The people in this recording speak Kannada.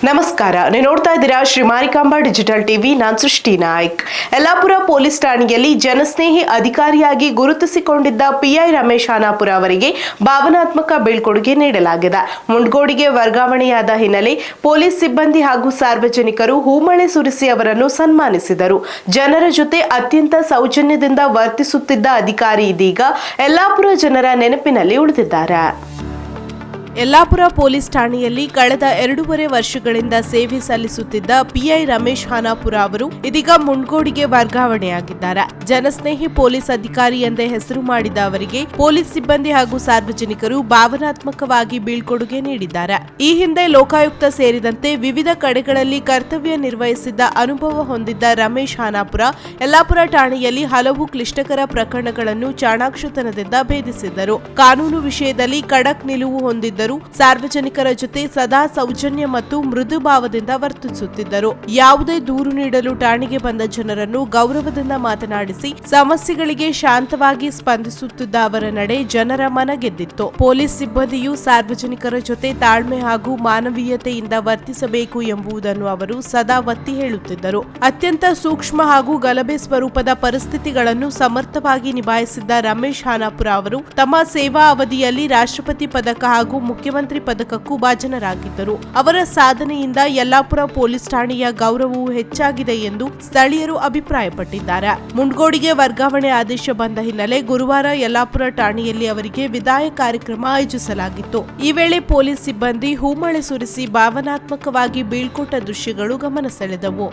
ನಮಸ್ಕಾರ, ನೀವು ನೋಡ್ತಾ ಇದ್ದೀರಾ ಶ್ರೀ ಮಾರಿಕಾಂಬಾ ಡಿಜಿಟಲ್ ಟಿವಿ. ನಾನು ಸೃಷ್ಟಿ ನಾಯ್ಕ್. ಯಲ್ಲಾಪುರ ಪೊಲೀಸ್ ಠಾಣೆಯಲ್ಲಿ ಜನಸ್ನೇಹಿ ಅಧಿಕಾರಿಯಾಗಿ ಗುರುತಿಸಿಕೊಂಡಿದ್ದ ಪಿಐ ರಮೇಶ್ ಖಾನಾಪುರ ಅವರಿಗೆ ಭಾವನಾತ್ಮಕ ಬೀಳ್ಕೊಡುಗೆ ನೀಡಲಾಗಿದೆ. ಮುಂಡ್ಗೋಡಿಗೆ ವರ್ಗಾವಣೆಯಾದ ಹಿನ್ನೆಲೆ ಪೊಲೀಸ್ ಸಿಬ್ಬಂದಿ ಹಾಗೂ ಸಾರ್ವಜನಿಕರು ಹೂಮಳೆ ಸುರಿಸಿ ಅವರನ್ನು ಸನ್ಮಾನಿಸಿದರು. ಜನರ ಜೊತೆ ಅತ್ಯಂತ ಸೌಜನ್ಯದಿಂದ ವರ್ತಿಸುತ್ತಿದ್ದ ಅಧಿಕಾರಿ ಇದೀಗ ಯಲ್ಲಾಪುರ ಜನರ ನೆನಪಿನಲ್ಲಿ ಉಳಿದಿದ್ದಾರೆ. ಯಲ್ಲಾಪುರ ಪೊಲೀಸ್ ಠಾಣೆಯಲ್ಲಿ ಕಳೆದ 2.5 ವರ್ಷಗಳಿಂದ ಸೇವೆ ಸಲ್ಲಿಸುತ್ತಿದ್ದ ಪಿಐ ರಮೇಶ್ ಖಾನಾಪುರ ಅವರು ಇದೀಗ ಮುಂಡ್ಗೋಡಿಗೆ ವರ್ಗಾವಣೆಯಾಗಿದ್ದಾರೆ. ಜನಸ್ನೇಹಿ ಪೊಲೀಸ್ ಅಧಿಕಾರಿ ಎಂದೇ ಹೆಸರು ಮಾಡಿದ ಅವರಿಗೆ ಪೊಲೀಸ್ ಸಿಬ್ಬಂದಿ ಹಾಗೂ ಸಾರ್ವಜನಿಕರು ಭಾವನಾತ್ಮಕವಾಗಿ ಬೀಳ್ಕೊಡುಗೆ ನೀಡಿದ್ದಾರೆ. ಈ ಹಿಂದೆ ಲೋಕಾಯುಕ್ತ ಸೇರಿದಂತೆ ವಿವಿಧ ಕಡೆಗಳಲ್ಲಿ ಕರ್ತವ್ಯ ನಿರ್ವಹಿಸಿದ್ದ ಅನುಭವ ಹೊಂದಿದ್ದ ರಮೇಶ್ ಖಾನಾಪುರ ಯಲ್ಲಾಪುರ ಠಾಣೆಯಲ್ಲಿ ಹಲವು ಕ್ಲಿಷ್ಟಕರ ಪ್ರಕರಣಗಳನ್ನು ಚಾಣಾಕ್ಷತನದಿಂದ ಭೇದಿಸಿದ್ದರು. ಕಾನೂನು ವಿಷಯದಲ್ಲಿ ಖಡಕ್ ನಿಲುವು ಹೊಂದಿದ್ದ ಸಾರ್ವಜನಿಕರ ಜೊತೆ ಸದಾ ಸೌಜನ್ಯ ಮತ್ತು ಮೃದು ಭಾವದಿಂದ ವರ್ತಿಸುತ್ತಿದ್ದರು. ಯಾವುದೇ ದೂರು ನೀಡಲು ಠಾಣೆಗೆ ಬಂದ ಜನರನ್ನು ಗೌರವದಿಂದ ಮಾತನಾಡಿಸಿ ಸಮಸ್ಯೆಗಳಿಗೆ ಶಾಂತವಾಗಿ ಸ್ಪಂದಿಸುತ್ತಿದ್ದ ಅವರ ನಡೆ ಜನರ ಮನ ಗೆದ್ದಿತ್ತು. ಪೊಲೀಸ್ ಸಿಬ್ಬಂದಿಯು ಸಾರ್ವಜನಿಕರ ಜೊತೆ ತಾಳ್ಮೆ ಹಾಗೂ ಮಾನವೀಯತೆಯಿಂದ ವರ್ತಿಸಬೇಕು ಎಂಬುದನ್ನು ಅವರು ಸದಾ ಒತ್ತಿ ಹೇಳುತ್ತಿದ್ದರು. ಅತ್ಯಂತ ಸೂಕ್ಷ್ಮ ಹಾಗೂ ಗಲಭೆ ಸ್ವರೂಪದ ಪರಿಸ್ಥಿತಿಗಳನ್ನು ಸಮರ್ಥವಾಗಿ ನಿಭಾಯಿಸಿದ್ದ ರಮೇಶ್ ಖಾನಾಪುರ ಅವರು ತಮ್ಮ ಸೇವಾ ಅವಧಿಯಲ್ಲಿ ರಾಷ್ಟ್ರಪತಿ ಪದಕ ಹಾಗೂ ಮುಖ್ಯಮಂತ್ರಿ ಪದಕಕ್ಕೂ ಭಾಜನರಾಗಿದ್ದರು. ಅವರ ಸಾಧನೆಯಿಂದ ಯಲ್ಲಾಪುರ ಪೊಲೀಸ್ ಠಾಣೆಯ ಗೌರವವು ಹೆಚ್ಚಾಗಿದೆ ಎಂದು ಸ್ಥಳೀಯರು ಅಭಿಪ್ರಾಯಪಟ್ಟಿದ್ದಾರೆ. ಮುಂಡ್ಗೋಡಿಗೆ ವರ್ಗಾವಣೆ ಆದೇಶ ಬಂದ ಹಿನ್ನೆಲೆ ಗುರುವಾರ ಯಲ್ಲಾಪುರ ಠಾಣೆಯಲ್ಲಿ ಅವರಿಗೆ ವಿದಾಯ ಕಾರ್ಯಕ್ರಮ ಆಯೋಜಿಸಲಾಗಿತ್ತು. ಈ ವೇಳೆ ಪೊಲೀಸ್ ಸಿಬ್ಬಂದಿ ಹೂಮಳೆ ಸುರಿಸಿ ಭಾವನಾತ್ಮಕವಾಗಿ ಬೀಳ್ಕೊಟ್ಟ ದೃಶ್ಯಗಳು ಗಮನ ಸೆಳೆದವು.